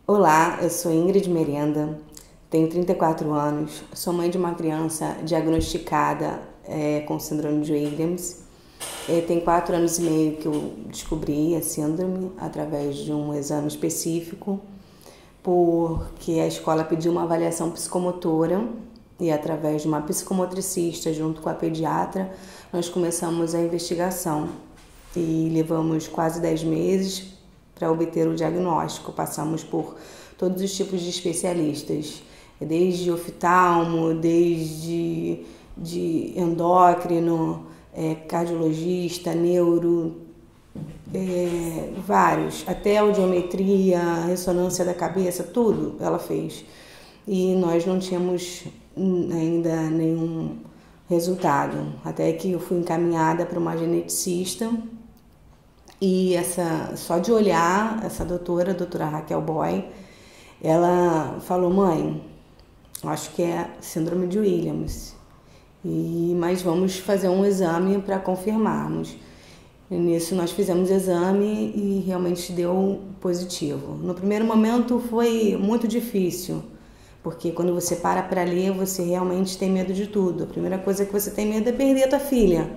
Olá, eu sou Ingrid Merenda, tenho 34 anos, sou mãe de uma criança diagnosticada com síndrome de Williams. Tem 4 anos e meio que eu descobri a síndrome através de um exame específico, porque a escola pediu uma avaliação psicomotora e através de uma psicomotricista junto com a pediatra nós começamos a investigação e levamos quase 10 meses para obter o diagnóstico. Passamos por todos os tipos de especialistas, desde oftalmo, desde endócrino, cardiologista, neuro, vários, até audiometria, ressonância da cabeça, tudo ela fez. E nós não tínhamos ainda nenhum resultado, até que eu fui encaminhada para uma geneticista. E só de olhar, essa doutora, a doutora Raquel Boy, ela falou: mãe, acho que é síndrome de Williams, mas vamos fazer um exame para confirmarmos. E nisso nós fizemos o exame e realmente deu positivo. No primeiro momento foi muito difícil, porque quando você para ler, você realmente tem medo de tudo. A primeira coisa que você tem medo é perder a tua filha,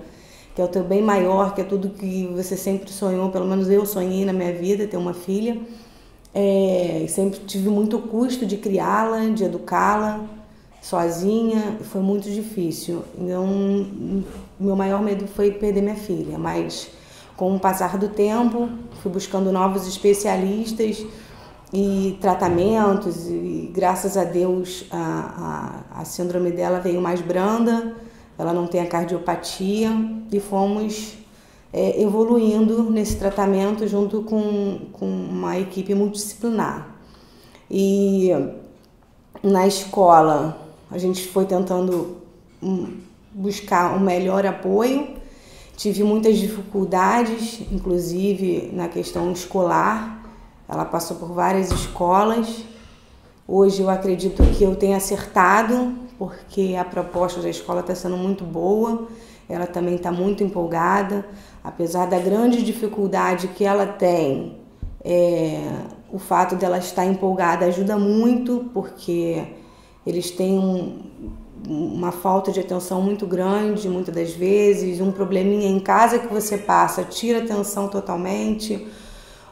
que é o teu bem maior, que é tudo que você sempre sonhou, pelo menos eu sonhei na minha vida, ter uma filha. Sempre tive muito custo de criá-la, de educá-la sozinha, foi muito difícil. Então, meu maior medo foi perder minha filha, mas com o passar do tempo, fui buscando novos especialistas e tratamentos e graças a Deus a síndrome dela veio mais branda. Ela não tem a cardiopatia e fomos evoluindo nesse tratamento junto com uma equipe multidisciplinar. E na escola a gente foi tentando buscar um melhor apoio. Tive muitas dificuldades, inclusive na questão escolar. Ela passou por várias escolas. Hoje eu acredito que eu tenho acertado, porque a proposta da escola está sendo muito boa, ela também está muito empolgada, apesar da grande dificuldade que ela tem, o fato dela estar empolgada ajuda muito, porque eles têm uma falta de atenção muito grande, muitas das vezes, um probleminha em casa que você passa, tira a atenção totalmente,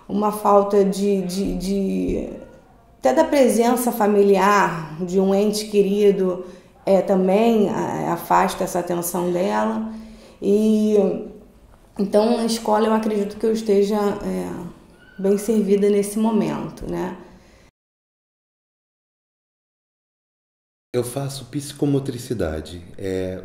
uma falta até da presença familiar de um ente querido também afasta essa atenção dela. E então a escola, eu acredito que eu esteja bem servida nesse momento, né? Eu faço psicomotricidade,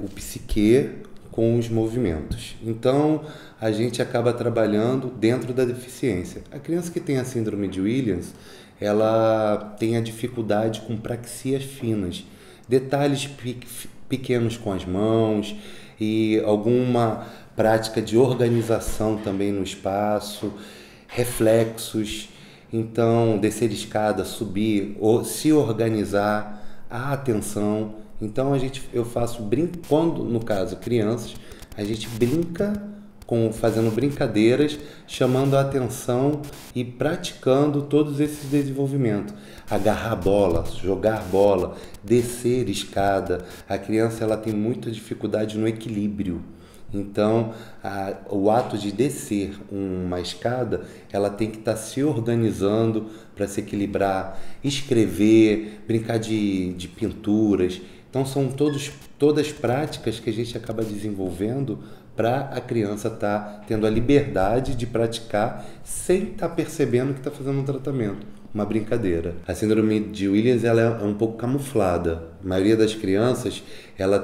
o psique com os movimentos. Então, a gente acaba trabalhando dentro da deficiência. A criança que tem a síndrome de Williams, ela tem a dificuldade com praxias finas, detalhes pequenos com as mãos e alguma prática de organização também no espaço, reflexos, então descer escada, subir, ou se organizar, a atenção. Então eu faço quando no caso crianças, a gente brinca fazendo brincadeiras, chamando a atenção e praticando todos esses desenvolvimentos. Agarrar bola, jogar bola, descer escada. A criança ela tem muita dificuldade no equilíbrio. Então, o ato de descer uma escada, ela tem que estar se organizando para se equilibrar, escrever, brincar de pinturas. Então, são todas práticas que a gente acaba desenvolvendo para a criança estar tendo a liberdade de praticar sem estar percebendo que está fazendo um tratamento, uma brincadeira. A síndrome de Williams ela é um pouco camuflada. A maioria das crianças ela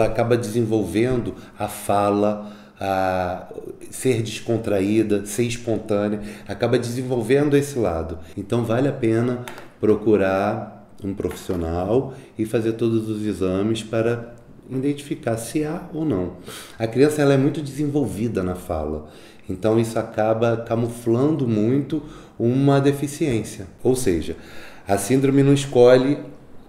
acaba desenvolvendo a fala, a ser descontraída, ser espontânea, acaba desenvolvendo esse lado. Então vale a pena procurar um profissional e fazer todos os exames para identificar se há ou não. A criança ela é muito desenvolvida na fala, então isso acaba camuflando muito uma deficiência. Ou seja, a síndrome não escolhe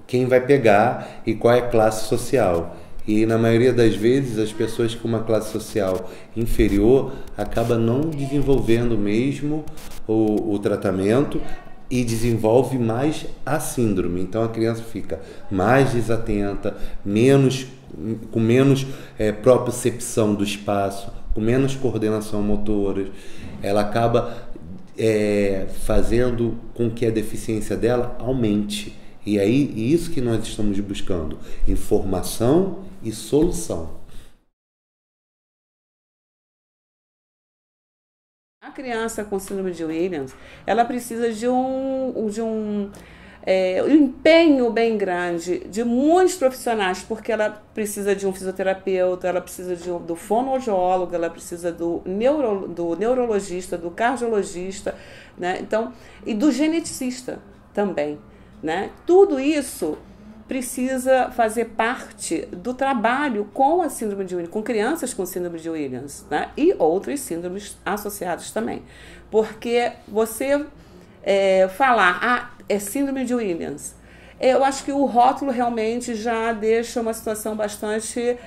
quem vai pegar e qual é a classe social. E na maioria das vezes as pessoas com uma classe social inferior acabam não desenvolvendo mesmo o tratamento, e desenvolve mais a síndrome. Então a criança fica mais desatenta, com menos propriocepção do espaço, com menos coordenação motora. Ela acaba fazendo com que a deficiência dela aumente. E aí, isso que nós estamos buscando: informação e solução. A criança com síndrome de Williams, ela precisa de um empenho bem grande de muitos profissionais, porque ela precisa de um fisioterapeuta, ela precisa do fonoaudiólogo, ela precisa do neurologista, do cardiologista, né? Então, e do geneticista também, né? Tudo isso precisa fazer parte do trabalho com a síndrome de Williams, com crianças com síndrome de Williams, né? E outras síndromes associadas também. Porque você falar, é síndrome de Williams, eu acho que o rótulo realmente já deixa uma situação bastante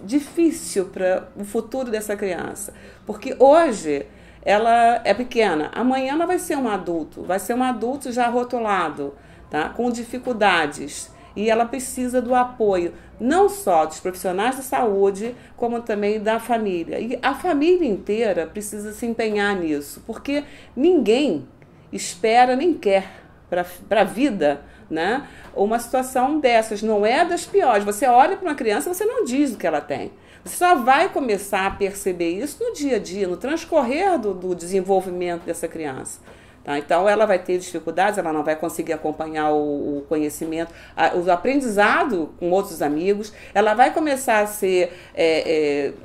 difícil para o futuro dessa criança. Porque hoje ela é pequena, amanhã ela vai ser um adulto já rotulado, tá? Com dificuldades, e ela precisa do apoio não só dos profissionais da saúde, como também da família. E a família inteira precisa se empenhar nisso, porque ninguém espera nem quer para a vida, né, uma situação dessas. Não é das piores. Você olha para uma criança, você não diz o que ela tem. Você só vai começar a perceber isso no dia a dia, no transcorrer do desenvolvimento dessa criança. Tá? Então, ela vai ter dificuldades, ela não vai conseguir acompanhar o conhecimento, o aprendizado com outros amigos, ela vai começar a ser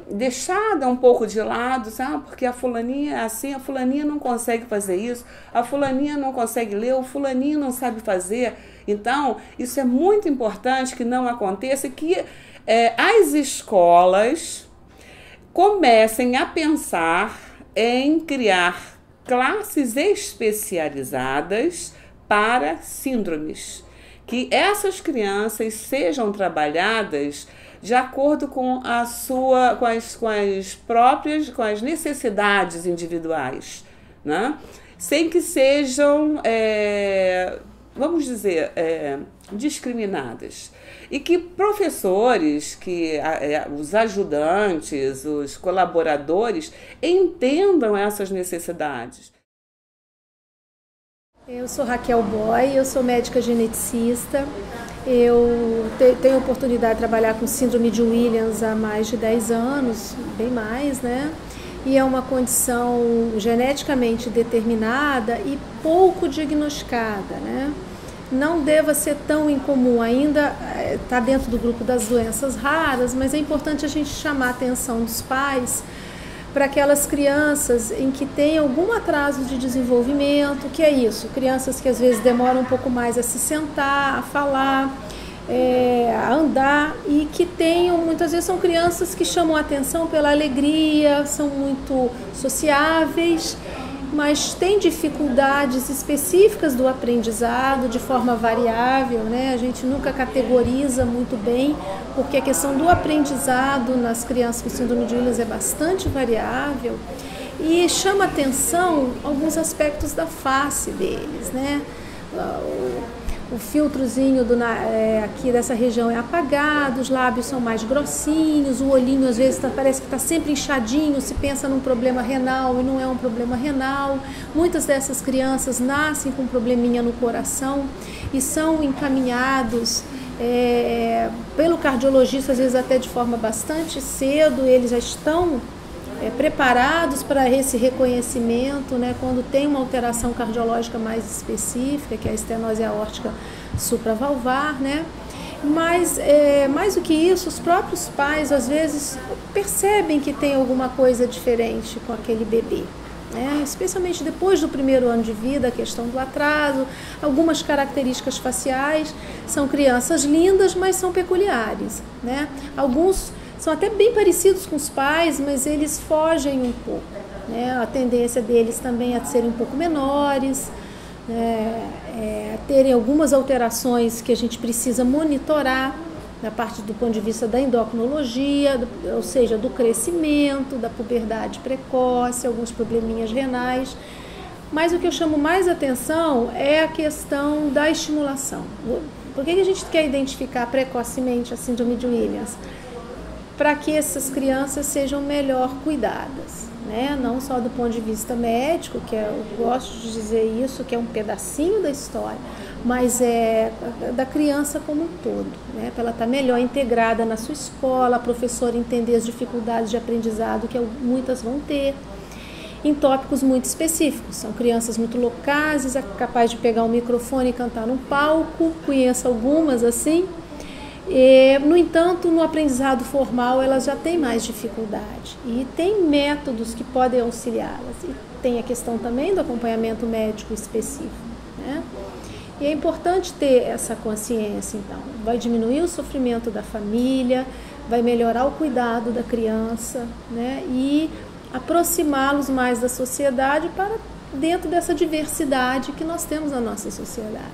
deixada um pouco de lado, sabe? Porque a fulaninha é assim, a fulaninha não consegue fazer isso, a fulaninha não consegue ler, o fulaninho não sabe fazer. Então, isso é muito importante que não aconteça, que as escolas comecem a pensar em criar classes especializadas para síndromes, que essas crianças sejam trabalhadas de acordo com as necessidades individuais, né? Sem que sejam, vamos dizer, discriminadas. E que professores, os ajudantes, os colaboradores entendam essas necessidades. Eu sou Raquel Boy, eu sou médica geneticista. Eu tenho a oportunidade de trabalhar com síndrome de Williams há mais de 10 anos, bem mais, né? E é uma condição geneticamente determinada e pouco diagnosticada, né? Não deva ser tão incomum, ainda está dentro do grupo das doenças raras, mas é importante a gente chamar a atenção dos pais para aquelas crianças em que tem algum atraso de desenvolvimento. Que é isso? Crianças que às vezes demoram um pouco mais a se sentar, a falar, a andar, e que muitas vezes são crianças que chamam a atenção pela alegria, são muito sociáveis, mas tem dificuldades específicas do aprendizado de forma variável, né? A gente nunca categoriza muito bem, porque a questão do aprendizado nas crianças com síndrome de Williams é bastante variável, e chama atenção alguns aspectos da face deles, né? O filtrozinho aqui dessa região é apagado, os lábios são mais grossinhos, o olhinho às vezes parece que está sempre inchadinho, se pensa num problema renal e não é um problema renal. Muitas dessas crianças nascem com um probleminha no coração e são encaminhados pelo cardiologista, às vezes até de forma bastante cedo. Eles já estão preparados para esse reconhecimento, né, quando tem uma alteração cardiológica mais específica, que é a estenose aórtica supravalvar, né? Mas, mais do que isso, os próprios pais, às vezes, percebem que tem alguma coisa diferente com aquele bebê, né? Especialmente depois do primeiro ano de vida, a questão do atraso, algumas características faciais. São crianças lindas, mas são peculiares, né? Alguns são até bem parecidos com os pais, mas eles fogem um pouco, né? A tendência deles também é de serem um pouco menores, né? Terem algumas alterações que a gente precisa monitorar na parte do ponto de vista da endocrinologia, ou seja, do crescimento, da puberdade precoce, alguns probleminhas renais. Mas o que eu chamo mais atenção é a questão da estimulação. Por que a gente quer identificar precocemente a síndrome de Williams? Para que essas crianças sejam melhor cuidadas, né? Não só do ponto de vista médico, que eu gosto de dizer isso, que é um pedacinho da história, mas é da criança como um todo, né? Para ela estar melhor integrada na sua escola, a professora entender as dificuldades de aprendizado que muitas vão ter, em tópicos muito específicos. São crianças muito locais, capazes de pegar um microfone e cantar num palco, conheço algumas assim. No entanto, no aprendizado formal, elas já têm mais dificuldade e tem métodos que podem auxiliá-las. E tem a questão também do acompanhamento médico específico, né? E é importante ter essa consciência, então. Vai diminuir o sofrimento da família, vai melhorar o cuidado da criança, né? E aproximá-los mais da sociedade para dentro dessa diversidade que nós temos na nossa sociedade.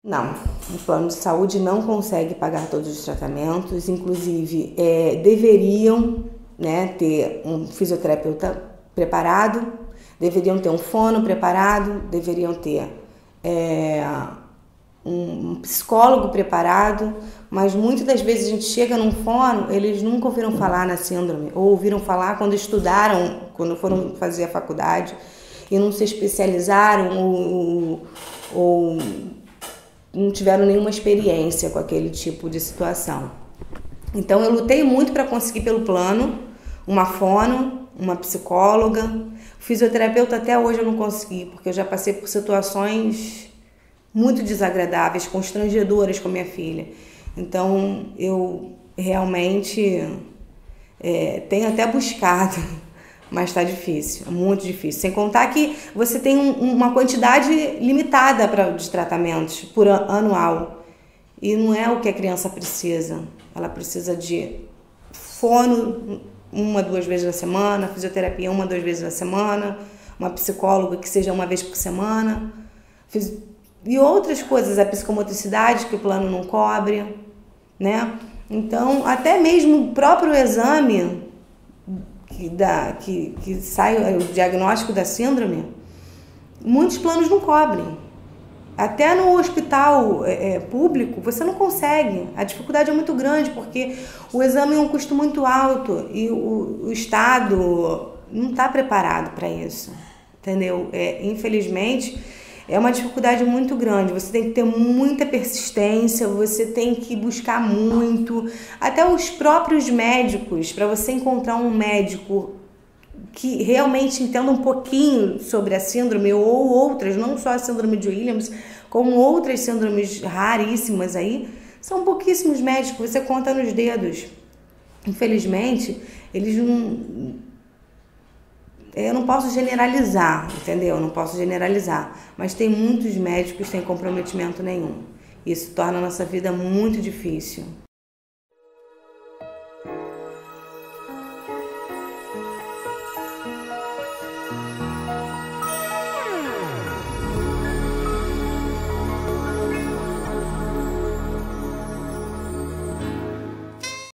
Não, o plano de saúde não consegue pagar todos os tratamentos, inclusive deveriam, né, ter um fisioterapeuta preparado, deveriam ter um fono preparado, deveriam ter um psicólogo preparado, mas muitas das vezes a gente chega num fono, eles nunca ouviram falar na síndrome, ou ouviram falar quando estudaram, quando foram fazer a faculdade, e não se especializaram ou não tiveram nenhuma experiência com aquele tipo de situação. Então eu lutei muito para conseguir pelo plano uma fono, uma psicóloga. O fisioterapeuta até hoje eu não consegui, porque eu já passei por situações muito desagradáveis, constrangedoras com a minha filha. Então eu realmente tenho até buscado, mas está difícil, muito difícil. Sem contar que você tem uma quantidade limitada de tratamentos por anual. E não é o que a criança precisa. Ela precisa de fono 1 a 2 vezes na semana, fisioterapia 1 a 2 vezes na semana, uma psicóloga que seja 1 vez por semana. E outras coisas, a psicomotricidade que o plano não cobre, né? Então, até mesmo o próprio exame que sai o diagnóstico da síndrome, muitos planos não cobrem. Até no hospital público você não consegue. A dificuldade é muito grande porque o exame é um custo muito alto e o Estado não está preparado para isso, entendeu? Infelizmente é uma dificuldade muito grande. Você tem que ter muita persistência, você tem que buscar muito. Até os próprios médicos, para você encontrar um médico que realmente entenda um pouquinho sobre a síndrome ou outras, não só a síndrome de Williams, como outras síndromes raríssimas aí, são pouquíssimos médicos, você conta nos dedos. Infelizmente, eles não... Eu não posso generalizar, entendeu? Eu não posso generalizar, mas tem muitos médicos sem comprometimento nenhum. Isso torna a nossa vida muito difícil.